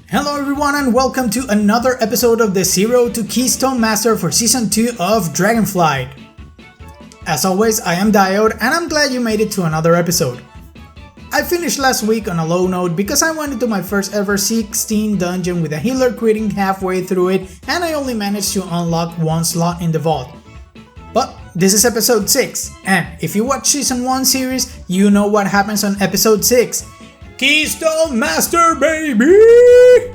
Hello everyone and welcome to another episode of the Zero to Keystone Master for Season 2 of Dragonflight. As always, I am Diode and I'm glad you made it to another episode. I finished last week on a low note because I went into my first ever 16 dungeon with a healer quitting halfway through it and I only managed to unlock one slot in the vault. But this is episode 6 and if you watch Season 1 series, you know what happens on episode 6. Keystone Master, baby! Woo!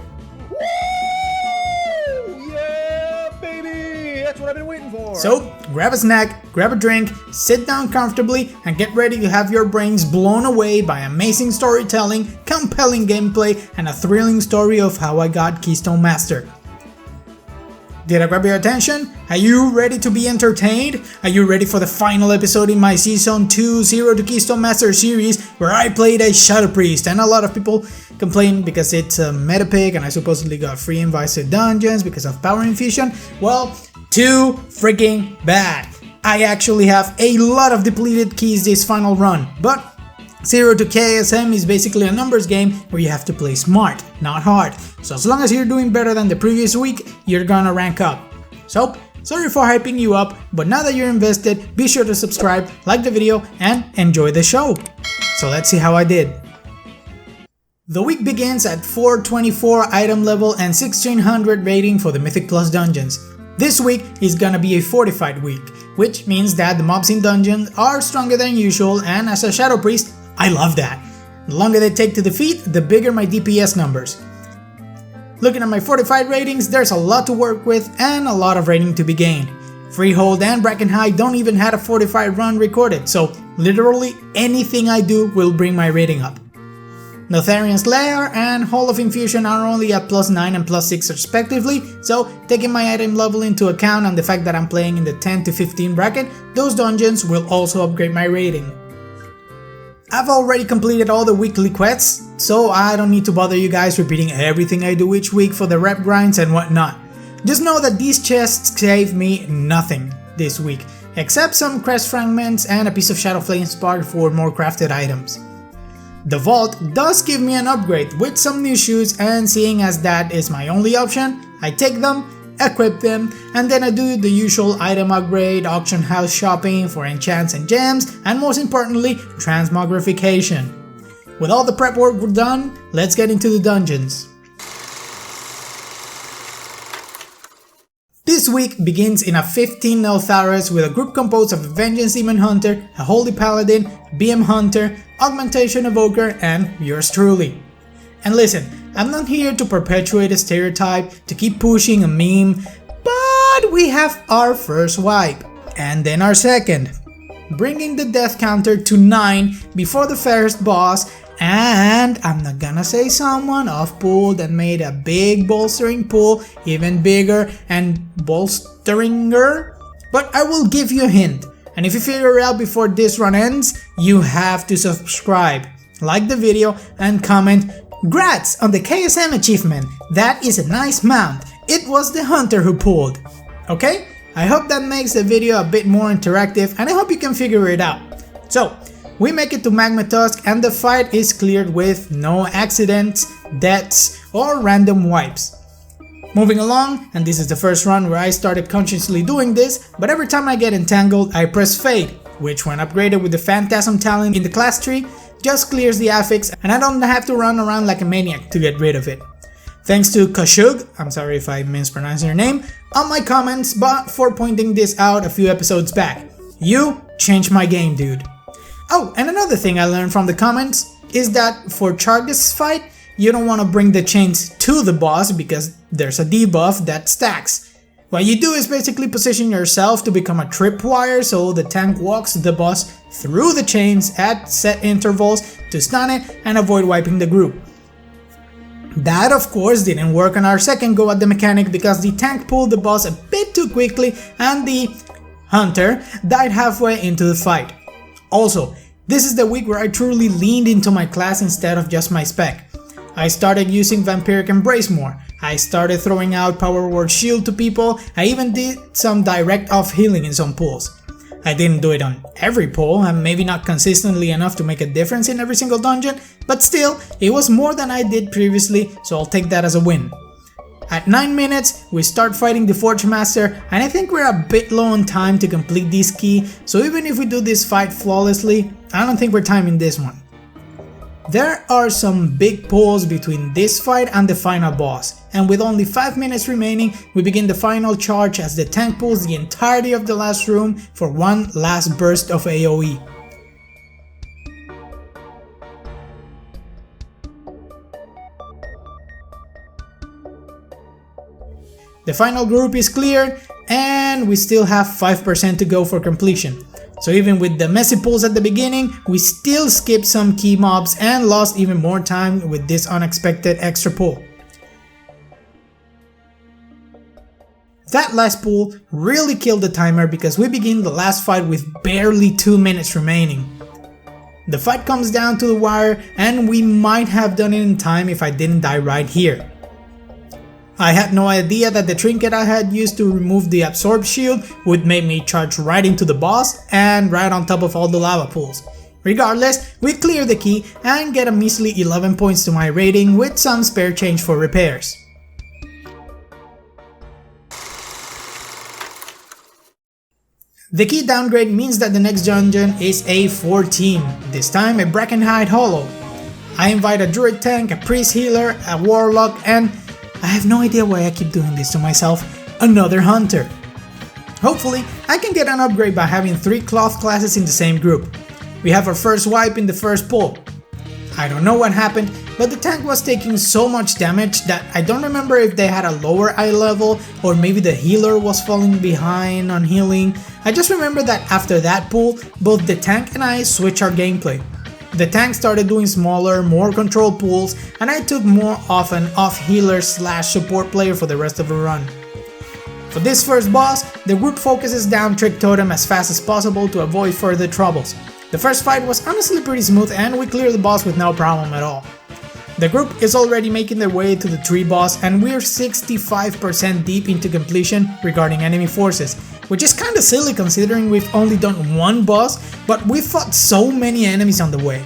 Yeah, baby! That's what I've been waiting for. So, grab a snack, grab a drink, sit down comfortably, and get ready to have your brains blown away by amazing storytelling, compelling gameplay, and a thrilling story of how I got Keystone Master. Did I grab your attention? Are you ready to be entertained? Are you ready for the final episode in my Season 2 Zero to Keystone Master series where I played a Shadow Priest and a lot of people complain because it's a meta pick and I supposedly got free invites to dungeons because of power infusion? Well, too freaking bad. I actually have a lot of depleted keys this final run, but Zero to KSM is basically a numbers game where you have to play smart, not hard. So as long as you're doing better than the previous week, you're gonna rank up. So, sorry for hyping you up, but now that you're invested, be sure to subscribe, like the video, and enjoy the show. So let's see how I did. The week begins at 424 item level and 1600 rating for the Mythic Plus dungeons. This week is gonna be a fortified week, which means that the mobs in dungeons are stronger than usual, and as a Shadow Priest, I love that. The longer they take to defeat, the bigger my DPS numbers. Looking at my fortified ratings, there's a lot to work with and a lot of rating to be gained. Freehold and Brackenhide don't even have a fortified run recorded, so literally anything I do will bring my rating up. Neltharion's Lair and Hall of Infusion are only at +9 and +6 respectively, so taking my item level into account and the fact that I'm playing in the 10 to 15 bracket, those dungeons will also upgrade my rating. I've already completed all the weekly quests, so I don't need to bother you guys repeating everything I do each week for the rep grinds and whatnot. Just know that these chests save me nothing this week, except some crest fragments and a piece of Shadow Flame Spark for more crafted items. The vault does give me an upgrade with some new shoes, and seeing as that is my only option, I take them, equip them, and then I do the usual item upgrade, auction house shopping for enchants and gems, and most importantly, transmogrification. With all the prep work done, let's get into the dungeons. This week begins in a 15 Neltharion with a group composed of a Vengeance Demon Hunter, a Holy Paladin, BM Hunter, Augmentation Evoker, and yours truly. And listen, I'm not here to perpetuate a stereotype, to keep pushing a meme, but we have our first wipe, and then our second, bringing the death counter to 9 before the first boss, and I'm not gonna say someone off-pulled and made a big bolstering pull, even bigger and bolsteringer, but I will give you a hint, and if you figure it out before this run ends, you have to subscribe, like the video, and comment "Grats on the KSM achievement, that is a nice mount, it was the hunter who pulled." Okay? I hope that makes the video a bit more interactive and I hope you can figure it out. So, we make it to Magma Tusk and the fight is cleared with no accidents, deaths, or random wipes. Moving along, and this is the first run where I started consciously doing this, but every time I get entangled I press Fade, which when upgraded with the Phantasm talent in the class tree, just clears the affix and I don't have to run around like a maniac to get rid of it. Thanks to Kashug, I'm sorry if I mispronounced your name, on my comments but for pointing this out a few episodes back. You changed my game, dude. Oh, and another thing I learned from the comments is that for Chargus fight, you don't want to bring the chains to the boss because there's a debuff that stacks. What you do is basically position yourself to become a tripwire so the tank walks the boss through the chains at set intervals to stun it and avoid wiping the group. That of course didn't work on our second go at the mechanic because the tank pulled the boss a bit too quickly and the hunter died halfway into the fight. Also, this is the week where I truly leaned into my class instead of just my spec. I started using Vampiric Embrace more, I started throwing out Power Word Shield to people, I even did some direct off healing in some pulls. I didn't do it on every pull, and maybe not consistently enough to make a difference in every single dungeon, but still, it was more than I did previously, so I'll take that as a win. At 9 minutes, we start fighting the Forge Master, and I think we're a bit low on time to complete this key, so even if we do this fight flawlessly, I don't think we're timing this one. There are some big pulls between this fight and the final boss, and with only 5 minutes remaining, we begin the final charge as the tank pulls the entirety of the last room for one last burst of AoE. The final group is cleared, and we still have 5% to go for completion. So even with the messy pulls at the beginning, we still skipped some key mobs and lost even more time with this unexpected extra pull. That last pull really killed the timer because we begin the last fight with barely 2 minutes remaining. The fight comes down to the wire, and we might have done it in time if I didn't die right here. I had no idea that the trinket I had used to remove the absorb shield would make me charge right into the boss and right on top of all the lava pools. Regardless, we clear the key and get a measly 11 points to my rating with some spare change for repairs. The key downgrade means that the next dungeon is a 14, this time a Brackenhide Hollow. I invite a druid tank, a priest healer, a warlock, and I have no idea why I keep doing this to myself, another hunter. Hopefully, I can get an upgrade by having 3 cloth classes in the same group. We have our first wipe in the first pull. I don't know what happened, but the tank was taking so much damage that I don't remember if they had a lower eye level or maybe the healer was falling behind on healing. I just remember that after that pull, both the tank and I switched our gameplay. The tank started doing smaller, more controlled pulls, and I took more of an off-healer / support player for the rest of the run. For this first boss, the group focuses down Trick Totem as fast as possible to avoid further troubles. The first fight was honestly pretty smooth and we cleared the boss with no problem at all. The group is already making their way to the tree boss, and we're 65% deep into completion regarding enemy forces, which is kinda silly considering we've only done one boss, but we fought so many enemies on the way.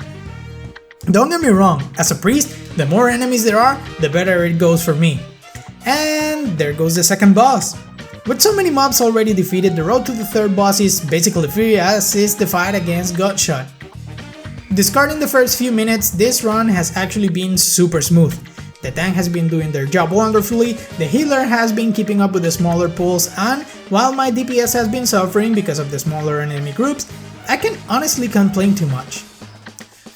Don't get me wrong, as a priest, the more enemies there are, the better it goes for me. And there goes the second boss. With so many mobs already defeated, the road to the third boss is basically free, as is the fight against Godshot. Discarding the first few minutes, this run has actually been super smooth. The tank has been doing their job wonderfully, the healer has been keeping up with the smaller pulls, and while my DPS has been suffering because of the smaller enemy groups, I can honestly complain too much.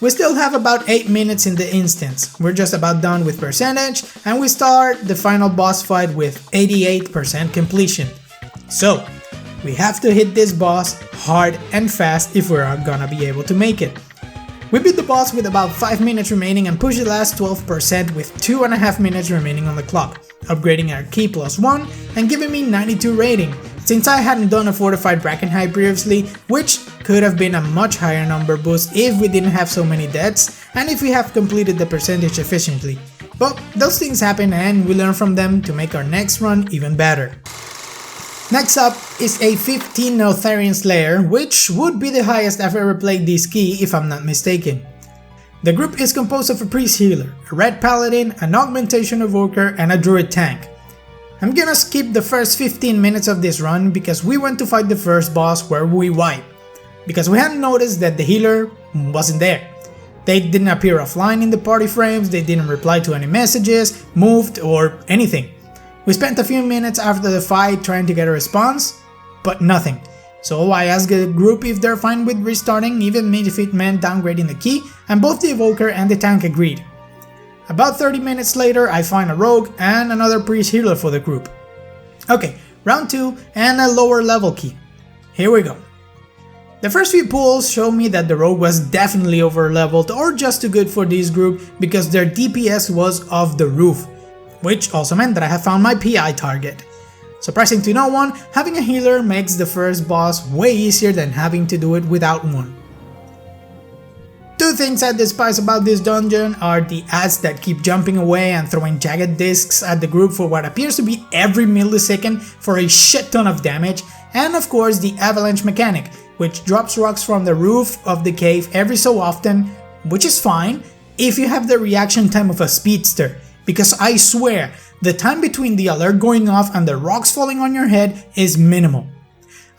We still have about 8 minutes in the instance, we're just about done with percentage, and we start the final boss fight with 88% completion. So, we have to hit this boss hard and fast if we're gonna be able to make it. We beat the boss with about 5 minutes remaining and push the last 12% with 2.5 minutes remaining on the clock, upgrading our key +1 and giving me 92 rating, since I hadn't done a fortified Brackenhide previously, which could have been a much higher number boost if we didn't have so many deaths and if we have completed the percentage efficiently. But those things happen and we learn from them to make our next run even better. Next up is a 15 Neltharion Lair, which would be the highest I've ever played this key if I'm not mistaken. The group is composed of a priest healer, a red paladin, an augmentation evoker, and a druid tank. I'm gonna skip the first 15 minutes of this run because we went to fight the first boss where we wipe, because we hadn't noticed that the healer wasn't there. They didn't appear offline in the party frames, they didn't reply to any messages, moved, or anything. We spent a few minutes after the fight trying to get a response, but nothing. So I asked the group if they're fine with restarting, even if it meant downgrading the key, and both the evoker and the tank agreed. About 30 minutes later, I find a rogue and another priest healer for the group. Okay, round 2 and a lower level key. Here we go. The first few pulls show me that the rogue was definitely over leveled or just too good for this group because their DPS was off the roof, which also meant that I have found my PI target. Surprising to no one, having a healer makes the first boss way easier than having to do it without one. Two things I despise about this dungeon are the ads that keep jumping away and throwing jagged discs at the group for what appears to be every millisecond for a shit ton of damage, and of course the avalanche mechanic, which drops rocks from the roof of the cave every so often, which is fine if you have the reaction time of a speedster, because I swear, the time between the alert going off and the rocks falling on your head is minimal.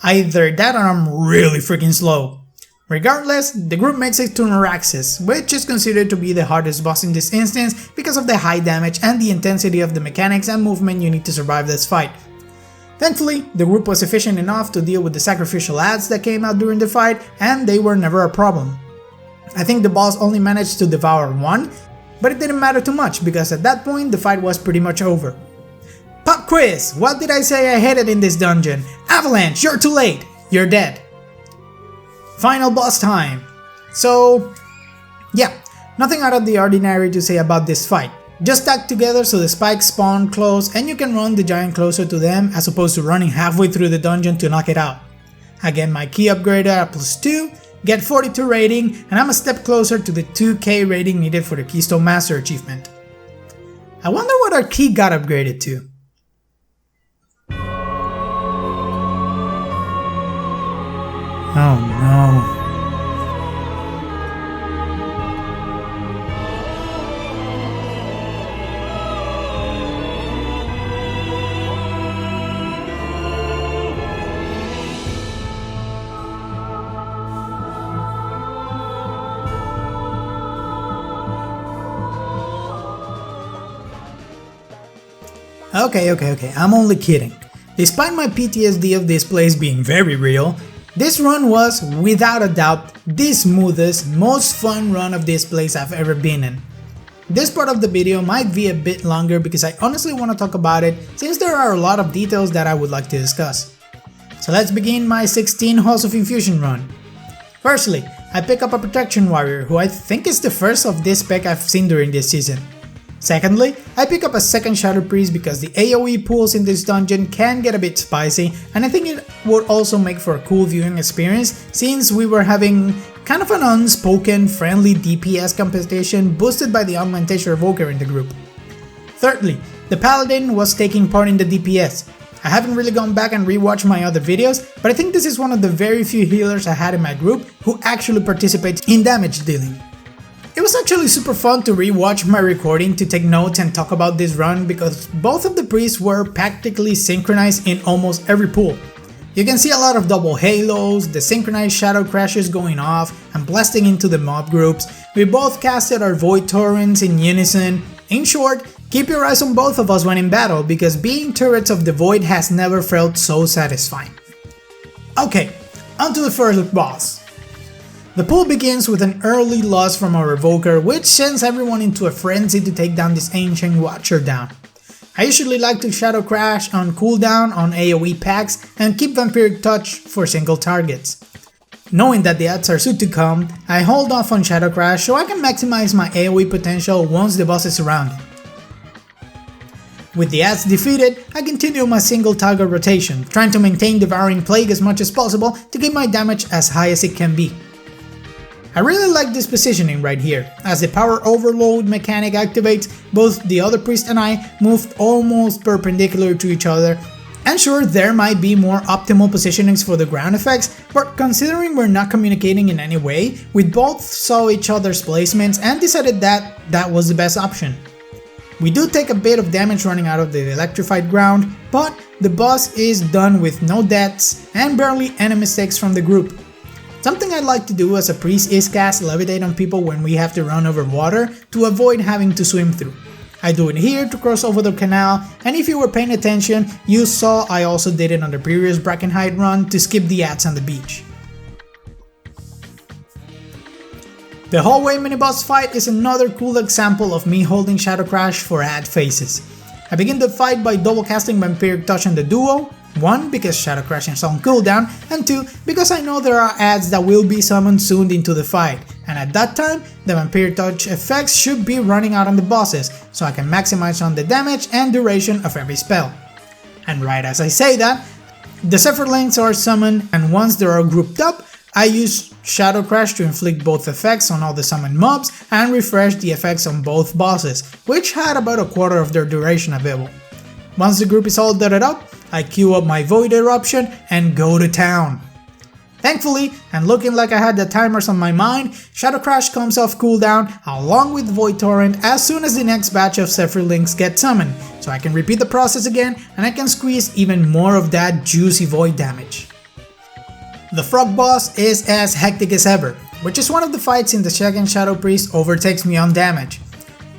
Either that or I'm really freaking slow. Regardless, the group makes it to Neuraxis, which is considered to be the hardest boss in this instance because of the high damage and the intensity of the mechanics and movement you need to survive this fight. Thankfully, the group was efficient enough to deal with the sacrificial ads that came out during the fight, and they were never a problem. I think the boss only managed to devour one, but it didn't matter too much because at that point the fight was pretty much over. Pop quiz! What did I say I hated in this dungeon? Avalanche, you're too late! You're dead. Final boss time. So, yeah, nothing out of the ordinary to say about this fight. Just stack together so the spikes spawn close and you can run the giant closer to them as opposed to running halfway through the dungeon to knock it out. I get my key upgraded at +2, get 42 rating, and I'm a step closer to the 2k rating needed for the Keystone Master achievement. I wonder what our key got upgraded to. Oh no. Okay, I'm only kidding. Despite my PTSD of this place being very real, this run was, without a doubt, the smoothest, most fun run of this place I've ever been in. This part of the video might be a bit longer because I honestly want to talk about it since there are a lot of details that I would like to discuss. So let's begin my 16 Halls of Infusion run. Firstly, I pick up a Protection Warrior who I think is the first of this spec I've seen during this season. Secondly, I pick up a second Shadow Priest because the AoE pools in this dungeon can get a bit spicy, and I think it would also make for a cool viewing experience since we were having kind of an unspoken friendly DPS competition boosted by the Augmentation Evoker in the group. Thirdly, the Paladin was taking part in the DPS. I haven't really gone back and rewatched my other videos, but I think this is one of the very few healers I had in my group who actually participates in damage dealing. It was actually super fun to rewatch my recording to take notes and talk about this run because both of the priests were practically synchronized in almost every pool. You can see a lot of double halos, the synchronized shadow crashes going off and blasting into the mob groups. We both casted our void torrents in unison. In short, keep your eyes on both of us when in battle because being turrets of the void has never felt so satisfying. Okay, on to the first boss. The pool begins with an early loss from our Evoker, which sends everyone into a frenzy to take down this Ancient Watcher down. I usually like to Shadow Crash on cooldown on AoE packs and keep Vampiric Touch for single targets. Knowing that the ads are soon to come, I hold off on Shadow Crash so I can maximize my AoE potential once the boss is surrounded. With the ads defeated, I continue my single target rotation, trying to maintain Devouring Plague as much as possible to keep my damage as high as it can be. I really like this positioning right here. As the power overload mechanic activates, both the other priest and I moved almost perpendicular to each other. And sure, there might be more optimal positionings for the ground effects, but considering we're not communicating in any way, we both saw each other's placements and decided that that was the best option. We do take a bit of damage running out of the electrified ground, but the boss is done with no deaths and barely any mistakes from the group. Something I like to do as a priest is cast Levitate on people when we have to run over water to avoid having to swim through. I do it here to cross over the canal, and if you were paying attention, you saw I also did it on the previous Brackenhide run to skip the ads on the beach. The hallway mini-boss fight is another cool example of me holding Shadow Crash for ad phases. I begin the fight by double casting Vampiric Touch on the duo. 1, because Shadow Crash is on cooldown, and 2, because I know there are ads that will be summoned soon into the fight, and at that time, the Vampiric Touch effects should be running out on the bosses, so I can maximize on the damage and duration of every spell. And right as I say that, the Zephyrlings are summoned, and once they are grouped up, I use Shadow Crash to inflict both effects on all the summoned mobs and refresh the effects on both bosses, which had about a quarter of their duration available. Once the group is all dotted up, I queue up my Void Eruption and go to town. Thankfully, and looking like I had the timers on my mind, Shadow Crash comes off cooldown along with Void Torrent as soon as the next batch of Zephyr Links get summoned, so I can repeat the process again and I can squeeze even more of that juicy void damage. The Frog boss is as hectic as ever, which is one of the fights in the second Shadow Priest overtakes me on damage.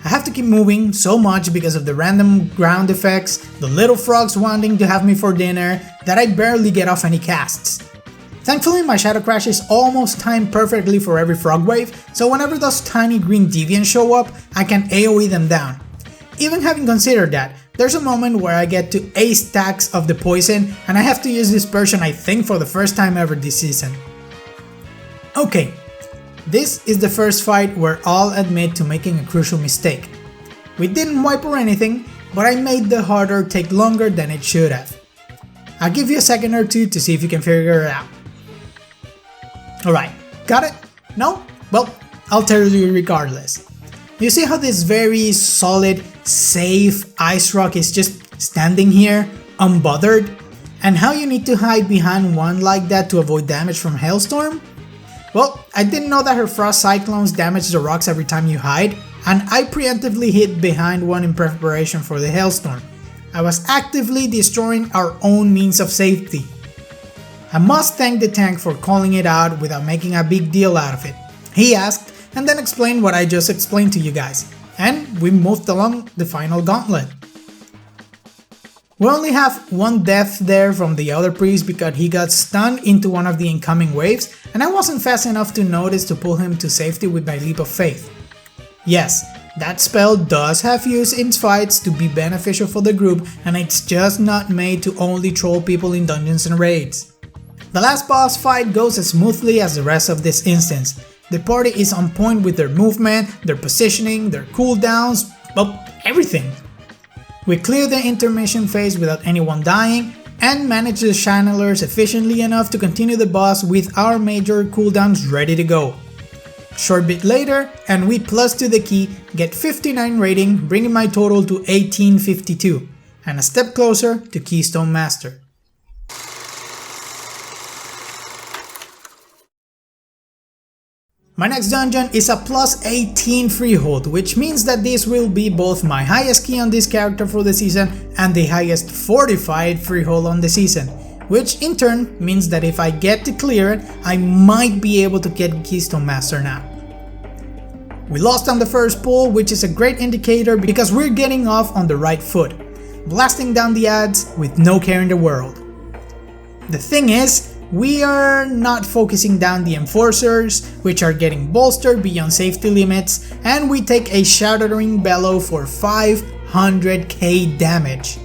I have to keep moving so much because of the random ground effects, the little frogs wanting to have me for dinner, that I barely get off any casts. Thankfully, my Shadow Crash is almost timed perfectly for every frog wave, so whenever those tiny green deviants show up, I can AoE them down. Even having considered that, there's a moment where I get to 8 stacks of the poison and I have to use dispersion I think for the first time ever this season. Okay, this is the first fight where I'll admit to making a crucial mistake. We didn't wipe or anything, but I made the harder take longer than it should have. I'll give you a second or two to see if you can figure it out. Alright, got it? No? Well, I'll tell you regardless. You see how this very solid, safe ice rock is just standing here, unbothered? And how you need to hide behind one like that to avoid damage from Hailstorm? Well, I didn't know that her Frost Cyclones damage the rocks every time you hide, and I preemptively hid behind one in preparation for the Hailstorm. I was actively destroying our own means of safety. I must thank the tank for calling it out without making a big deal out of it. He asked and then explained what I just explained to you guys, and we moved along the final gauntlet. We only have one death there from the other priest because he got stunned into one of the incoming waves and I wasn't fast enough to notice to pull him to safety with my leap of faith. Yes, that spell does have use in fights to be beneficial for the group and it's just not made to only troll people in dungeons and raids. The last boss fight goes as smoothly as the rest of this instance. The party is on point with their movement, their positioning, their cooldowns, well, everything. We clear the intermission phase without anyone dying and manage the channelers efficiently enough to continue the boss with our major cooldowns ready to go. A short bit later and we plus to the key get 59 rating, bringing my total to 1852 and a step closer to Keystone Master. My next dungeon is a plus 18 Freehold, which means that this will be both my highest key on this character for the season and the highest fortified Freehold on the season, which in turn means that if I get to clear it, I might be able to get Keystone Master now. We lost on the first pull, which is a great indicator because we're getting off on the right foot, blasting down the ads with no care in the world. The thing is, we are not focusing down the enforcers, which are getting bolstered beyond safety limits, and we take a shattering bellow for 500k damage.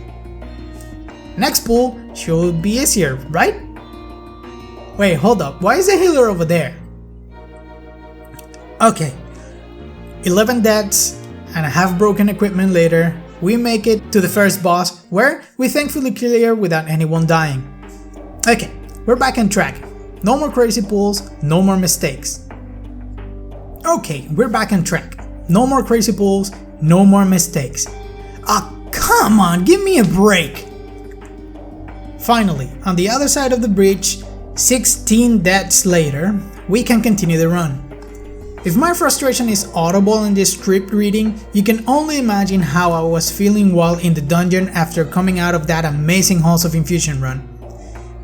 Next pull should be easier, right? Wait, hold up, why is the healer over there? Okay, 11 deaths and a half broken equipment later, we make it to the first boss where we thankfully clear without anyone dying. Okay. We're back on track. No more crazy pulls, no more mistakes. Okay, we're back on track. No more crazy pulls, no more mistakes. Ah, come on, give me a break. Finally, on the other side of the bridge, 16 deaths later, we can continue the run. If my frustration is audible in this script reading, you can only imagine how I was feeling while in the dungeon after coming out of that amazing Halls of Infusion run.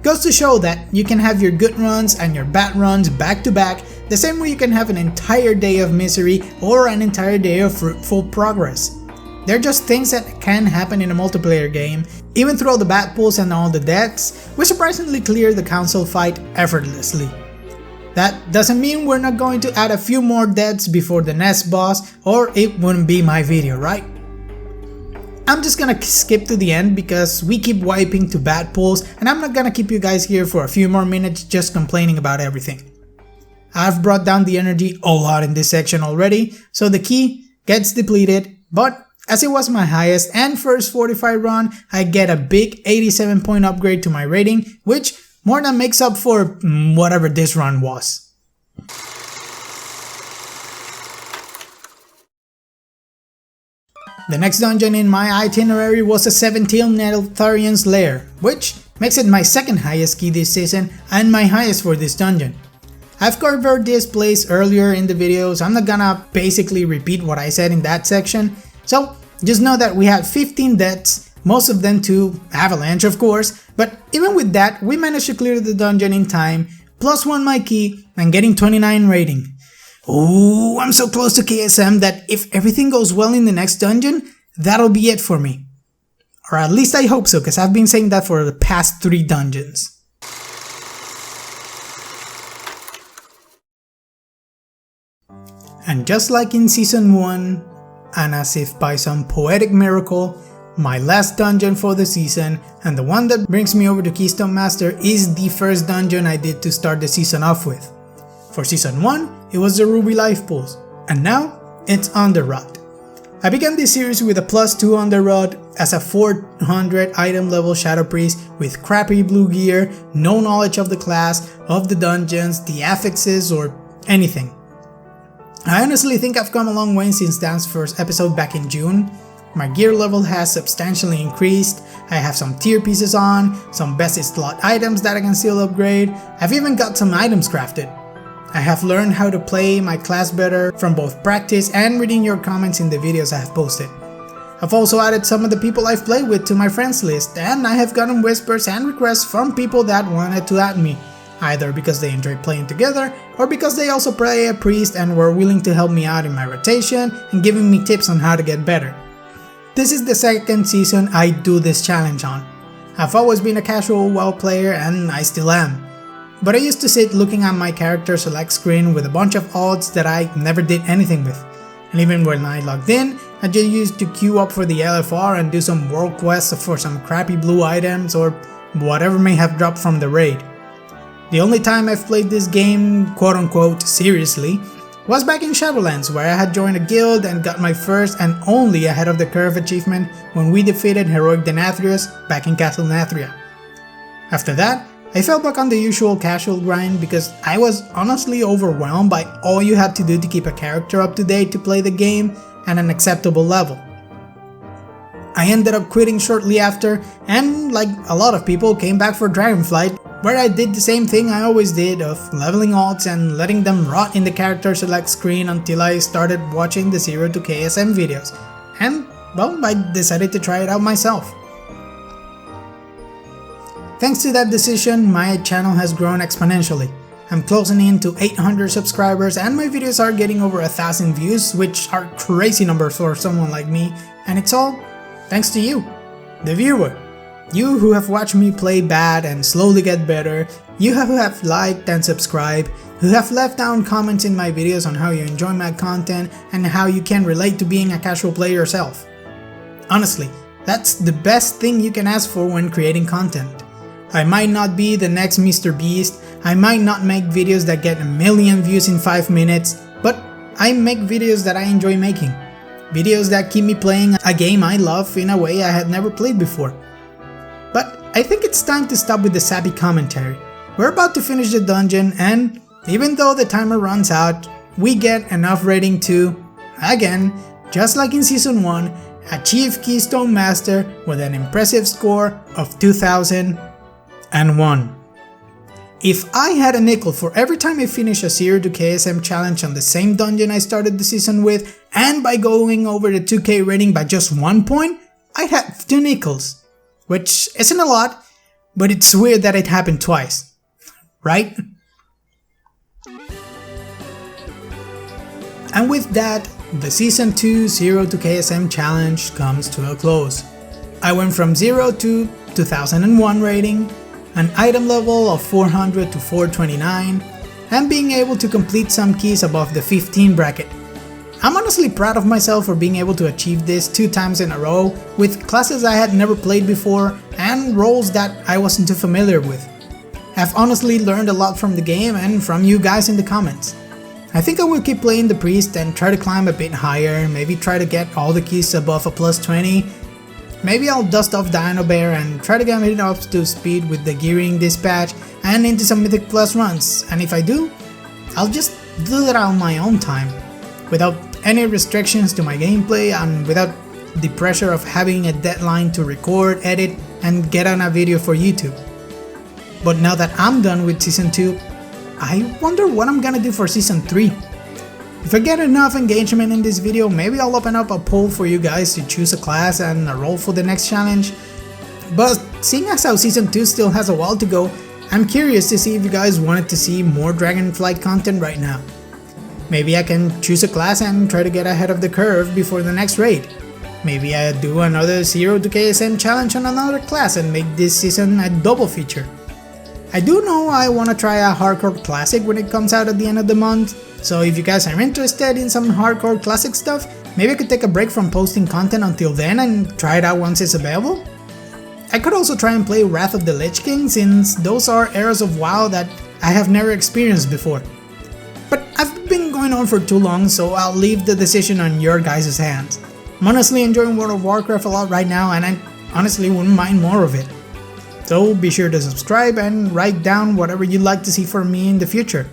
Goes to show that you can have your good runs and your bad runs back to back, the same way you can have an entire day of misery or an entire day of fruitful progress. They're just things that can happen in a multiplayer game. Even through all the bad pulls and all the deaths, we surprisingly cleared the council fight effortlessly. That doesn't mean we're not going to add a few more deaths before the next boss, or it wouldn't be my video, right? I'm just gonna skip to the end because we keep wiping to bad pulls and I'm not gonna keep you guys here for a few more minutes just complaining about everything. I've brought down the energy a lot in this section already, so the key gets depleted, but as it was my highest and first fortified run, I get a big 87 point upgrade to my rating, which more than makes up for whatever this run was. The next dungeon in my itinerary was a 17 Neltharion's Lair, which makes it my second highest key this season and my highest for this dungeon. I've covered this place earlier in the videos, I'm not gonna basically repeat what I said in that section, so just know that we had 15 deaths, most of them to Avalanche of course, but even with that we managed to clear the dungeon in time, plus 1 my key and getting 29 rating. Ooh, I'm so close to KSM that if everything goes well in the next dungeon, that'll be it for me. Or at least I hope so, because I've been saying that for the past 3 dungeons. And just like in Season 1, and as if by some poetic miracle, my last dungeon for the season, and the one that brings me over to Keystone Master, is the first dungeon I did to start the season off with. For Season 1, it was the Ruby Life Pools, and now it's Underrot. I began this series with a +2 Underrot as a 400 item level Shadow Priest with crappy blue gear, no knowledge of the class, of the dungeons, the affixes, or anything. I honestly think I've come a long way since Dan's first episode back in June. My gear level has substantially increased, I have some tier pieces on, some best slot items that I can still upgrade, I've even got some items crafted. I have learned how to play my class better from both practice and reading your comments in the videos I have posted. I've also added some of the people I've played with to my friends list, and I have gotten whispers and requests from people that wanted to add me, either because they enjoy playing together or because they also play a priest and were willing to help me out in my rotation and giving me tips on how to get better. This is the second season I do this challenge on. I've always been a casual WoW player and I still am. But I used to sit looking at my character select screen with a bunch of odds that I never did anything with. And even when I logged in, I just used to queue up for the LFR and do some world quests for some crappy blue items or whatever may have dropped from the raid. The only time I've played this game quote unquote seriously was back in Shadowlands, where I had joined a guild and got my first and only ahead of the curve achievement when we defeated Heroic Denathrius back in Castle Nathria. After that, I fell back on the usual casual grind because I was honestly overwhelmed by all you had to do to keep a character up to date to play the game at an acceptable level. I ended up quitting shortly after and, like a lot of people, came back for Dragonflight, where I did the same thing I always did of leveling alts and letting them rot in the character select screen until I started watching the 0 to KSM videos, and well, I decided to try it out myself. Thanks to that decision, my channel has grown exponentially. I'm closing in to 800 subscribers and my videos are getting over 1,000 views, which are crazy numbers for someone like me, and it's all thanks to you, the viewer. You who have watched me play bad and slowly get better, you who have liked and subscribed, who have left down comments in my videos on how you enjoy my content and how you can relate to being a casual player yourself. Honestly, that's the best thing you can ask for when creating content. I might not be the next Mr. Beast, I might not make videos that get a million views in 5 minutes, but I make videos that I enjoy making. Videos that keep me playing a game I love in a way I had never played before. But I think it's time to stop with the sappy commentary. We're about to finish the dungeon and, even though the timer runs out, we get enough rating to, again, just like in Season 1, achieve Keystone Master with an impressive score of 2001. If I had a nickel for every time I finish a 0 to KSM challenge on the same dungeon I started the season with, and by going over the 2k rating by just 1 point, I'd have 2 nickels. Which isn't a lot, but it's weird that it happened twice, right? And with that, the Season 2 0 to KSM challenge comes to a close. I went from 0 to 2001 rating, an item level of 400 to 429, and being able to complete some keys above the 15 bracket. I'm honestly proud of myself for being able to achieve this 2 times in a row with classes I had never played before and roles that I wasn't too familiar with. I've honestly learned a lot from the game and from you guys in the comments. I think I will keep playing the priest and try to climb a bit higher, maybe try to get all the keys above a +20. Maybe I'll dust off Dino Bear and try to get it up to speed with the gearing dispatch and into some Mythic Plus runs, and if I do, I'll just do that on my own time, without any restrictions to my gameplay and without the pressure of having a deadline to record, edit, and get on a video for YouTube. But now that I'm done with Season 2, I wonder what I'm gonna do for Season 3. If I get enough engagement in this video, maybe I'll open up a poll for you guys to choose a class and a role for the next challenge. But seeing as how Season 2 still has a while to go, I'm curious to see if you guys wanted to see more Dragonflight content right now. Maybe I can choose a class and try to get ahead of the curve before the next raid. Maybe I do another 0 to KSM challenge on another class and make this season a double feature. I do know I want to try a hardcore classic when it comes out at the end of the month, so if you guys are interested in some hardcore classic stuff, maybe I could take a break from posting content until then and try it out once it's available. I could also try and play Wrath of the Lich King, since those are eras of WoW that I have never experienced before. But I've been going on for too long, so I'll leave the decision on your guys' hands. I'm honestly enjoying World of Warcraft a lot right now, and I honestly wouldn't mind more of it. So be sure to subscribe and write down whatever you'd like to see from me in the future.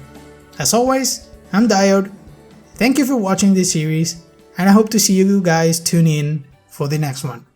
As always, I'm Diode, thank you for watching this series, and I hope to see you guys tune in for the next one.